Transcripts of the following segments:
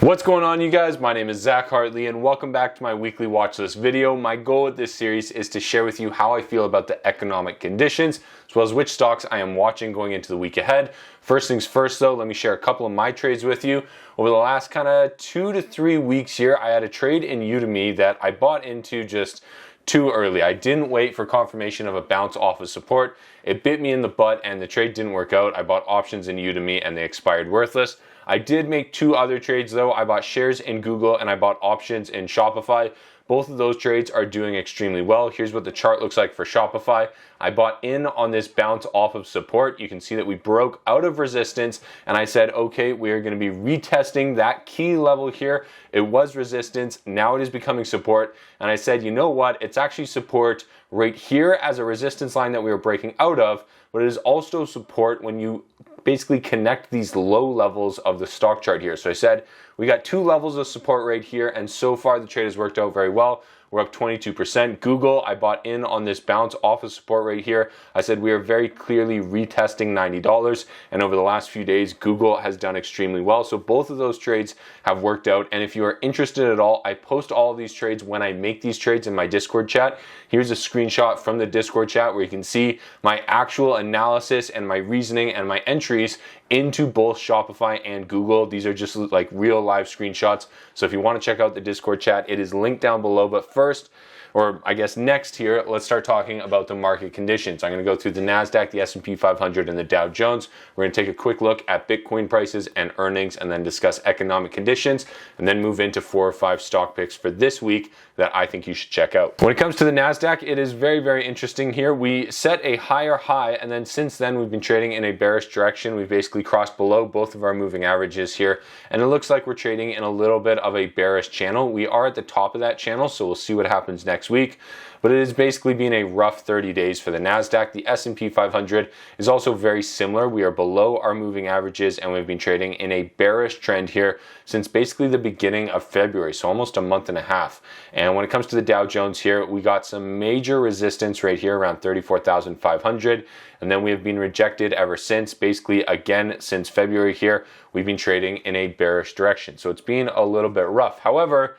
What's going on, you guys? My name is Zach Hartley and welcome back to my weekly watch list video. My goal with this series is to share with you how I feel about the economic conditions as well as which stocks I am watching going into the week ahead. First things first though, let me share a couple of my trades with you. Over the last kind of 2 to 3 weeks here, I had a trade in Udemy that I bought into just too early. I didn't wait for confirmation of a bounce off of support. It bit me in the butt and the trade didn't work out. I bought options in Udemy and they expired worthless. I did make 2 other trades though. I bought shares in Google and I bought options in Shopify. Both of those trades are doing extremely well. Here's what the chart looks like for Shopify. I bought in on this bounce off of support. You can see that we broke out of resistance and I said, okay, we are going to be retesting that key level here. It was resistance. Now it is becoming support. And I said, you know what? It's actually support right here as a resistance line that we were breaking out of, but it is also support when you basically connect these low levels of the stock chart here. So I said, we got 2 levels of support right here, and so far the trade has worked out very well. We're up 22%. Google, I bought in on this bounce off of support right here. I said we are very clearly retesting $90, and over the last few days, Google has done extremely well. So both of those trades have worked out, and if you are interested at all, I post all of these trades when I make these trades in my Discord chat. Here's a screenshot from the Discord chat where you can see my actual analysis and my reasoning and my entries into both Shopify and Google. These are just like real live screenshots. So if you want to check out the Discord chat, it is linked down below. But first, or I guess next here, let's start talking about the market conditions. I'm going to go through the NASDAQ, the S&P 500, and the Dow Jones. We're going to take a quick look at Bitcoin prices and earnings and then discuss economic conditions and then move into 4 or 5 stock picks for this week that I think you should check out. When it comes to the NASDAQ, it is very, very interesting here. We set a higher high and then since then we've been trading in a bearish direction. We've basically crossed below both of our moving averages here and it looks like we're trading in a little bit of a bearish channel. We are at the top of that channel, so we'll see what happens next week. But it has basically been a rough 30 days for the NASDAQ. The S&P 500 is also very similar. We are below our moving averages and we've been trading in a bearish trend here since basically the beginning of February, so almost a month and a half. And when it comes to the Dow Jones here, we got some major resistance right here around 34,500. And then we have been rejected ever since. Basically, again, since February here, we've been trading in a bearish direction. So it's been a little bit rough. However,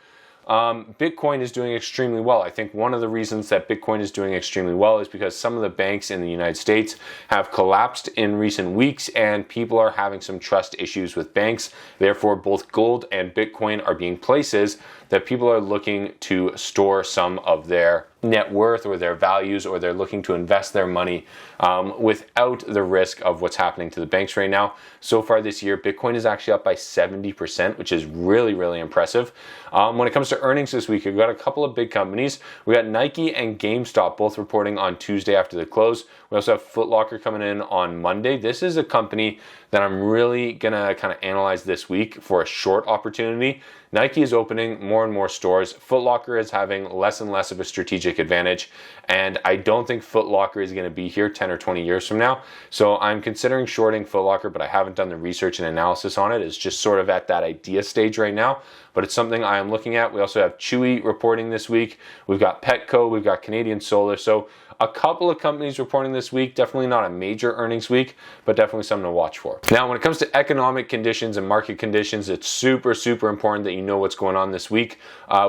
Bitcoin is doing extremely well. I think one of the reasons that Bitcoin is doing extremely well is because some of the banks in the United States have collapsed in recent weeks and people are having some trust issues with banks. Therefore, both gold and Bitcoin are being places that people are looking to store some of their net worth or their values, or they're looking to invest their money without the risk of what's happening to the banks right now. So far this year, Bitcoin is actually up by 70%, which is really, really impressive. When it comes to earnings this week, we've got a couple of big companies. We got Nike and GameStop both reporting on Tuesday after the close. We also have Foot Locker coming in on Monday. This is a company that I'm really gonna kind of analyze this week for a short opportunity. Nike is opening more and more stores. Foot Locker is having less and less of a strategic advantage. And I don't think Foot Locker is gonna be here 10 or 20 years from now. So I'm considering shorting Foot Locker, but I haven't done the research and analysis on it. It's just sort of at that idea stage right now, but it's something I am looking at. We also have Chewy reporting this week. We've got Petco, we've got Canadian Solar. So a couple of companies reporting this week, definitely not a major earnings week, but definitely something to watch for. Now, when it comes to economic conditions and market conditions, it's super, super important that you know what's going on this week.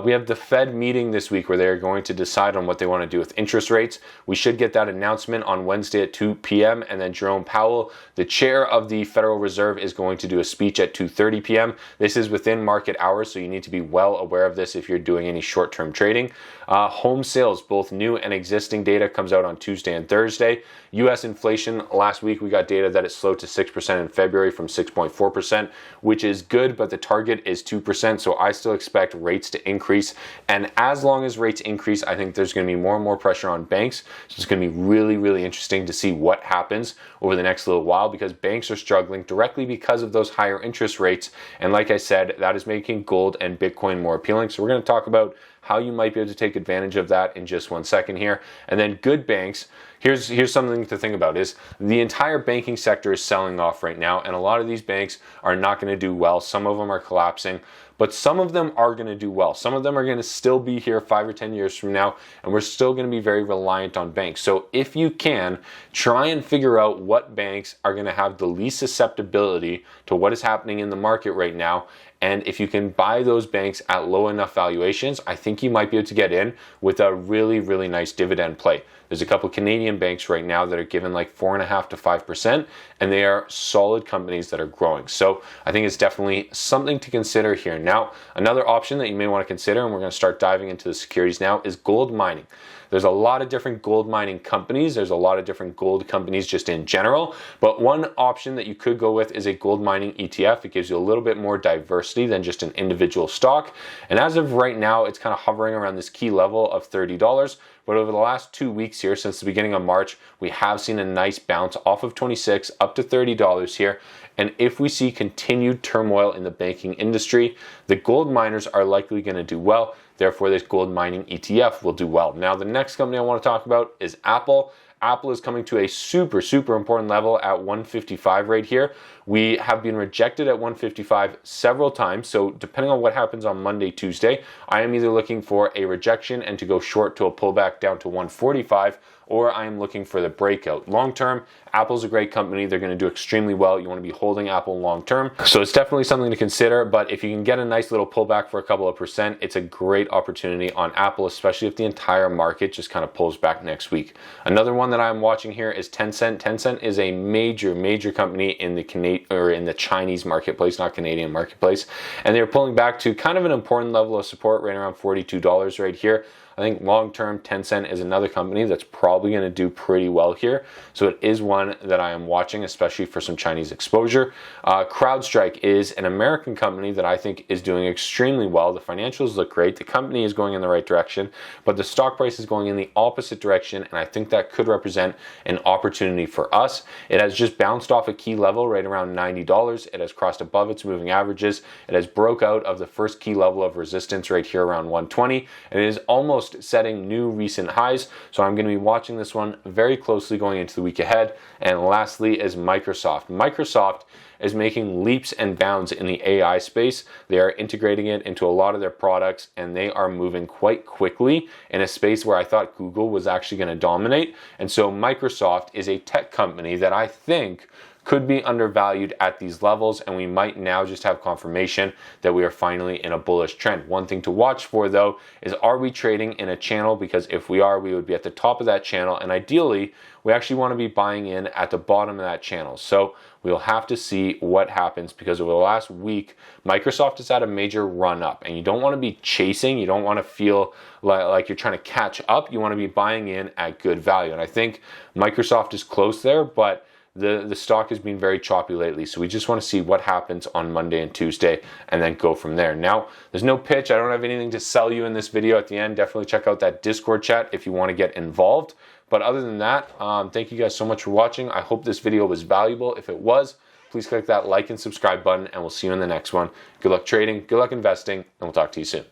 We have the Fed meeting this week where they're going to decide on what they want to do with interest rates. We should get that announcement on Wednesday at 2 p.m. And then Jerome Powell, the chair of the Federal Reserve, is going to do a speech at 2:30 p.m. This is within market hours, so you need to be well aware of this if you're doing any short-term trading. Home sales, both new and existing data, comes out on Tuesday and Thursday. U.S. inflation, last week we got data that it slowed to 6% in February from 6.4%, which is good, but the target is 2%, so I still expect rates to increase. And as long as rates increase, I think there's going to be more and more pressure on banks. So it's going to be really, really interesting to see what happens over the next little while because banks are struggling directly because of those higher interest rates. And like I said, that is making gold and Bitcoin more appealing. So we're going to talk about how you might be able to take advantage of that in just 1 second here. And then good banks, here's something to think about is the entire banking sector is selling off right now, and a lot of these banks are not going to do well. Some of them are collapsing, but some of them are going to do well. Some of them are going to still be here 5 or 10 years from now, and we're still going to be very reliant on banks. So if you can, try and figure out what banks are going to have the least susceptibility to what is happening in the market right now, And if you can buy those banks at low enough valuations, I think you might be able to get in with a really, really nice dividend play. There's a couple Canadian banks right now that are giving like 4.5% to 5%, and they are solid companies that are growing. So I think it's definitely something to consider here. Now, another option that you may want to consider, and we're going to start diving into the securities now, is gold mining. There's a lot of different gold mining companies. There's a lot of different gold companies just in general. But one option that you could go with is a gold mining ETF. It gives you a little bit more diversity than just an individual stock. And as of right now, it's kind of hovering around this key level of $30. But over the last 2 weeks here, since the beginning of March, we have seen a nice bounce off of 26 up to $30 here. And if we see continued turmoil in the banking industry, the gold miners are likely going to do well. Therefore, this gold mining ETF will do well. Now, the next company I want to talk about is Apple. Apple is coming to a super, super important level at 155 right here. We have been rejected at 155 several times. So depending on what happens on Monday, Tuesday, I am either looking for a rejection and to go short to a pullback down to 145, or I am looking for the breakout. Long term, Apple's a great company. They're going to do extremely well. You want to be holding Apple long term. So it's definitely something to consider, but if you can get a nice little pullback for a couple of percent, it's a great opportunity on Apple, especially if the entire market just kind of pulls back next week. Another one that I'm watching here is Tencent. Tencent is a major, major company in the Chinese marketplace, not Canadian marketplace. And they're pulling back to kind of an important level of support right around $42 right here. I think long-term, Tencent is another company that's probably going to do pretty well here. So it is one that I am watching, especially for some Chinese exposure. Crowdstrike is an American company that I think is doing extremely well. The financials look great. The company is going in the right direction, but the stock price is going in the opposite direction, and I think that could represent an opportunity for us. It has just bounced off a key level right around $90. It has crossed above its moving averages. It has broke out of the first key level of resistance right here around 120, and it is almost setting new recent highs. So I'm going to be watching this one very closely going into the week ahead. And lastly is Microsoft. Microsoft is making leaps and bounds in the AI space. They are integrating it into a lot of their products, and they are moving quite quickly in a space where I thought Google was actually going to dominate. And so Microsoft is a tech company that I think could be undervalued at these levels, and we might now just have confirmation that we are finally in a bullish trend. One thing to watch for though is, are we trading in a channel? Because if we are, we would be at the top of that channel, and ideally we actually want to be buying in at the bottom of that channel. So we'll have to see what happens, because over the last week Microsoft has had a major run up, and you don't want to be chasing. You don't want to feel like you're trying to catch up. You want to be buying in at good value, and I think Microsoft is close there, but the stock has been very choppy lately, so we just want to see what happens on Monday and Tuesday and then go from there. Now, there's no pitch. I don't have anything to sell you in this video at the end. Definitely check out that Discord chat if you want to get involved. But other than that, thank you guys so much for watching. I hope this video was valuable. If it was, please click that like and subscribe button, and we'll see you in the next one. Good luck trading, good luck investing, and we'll talk to you soon.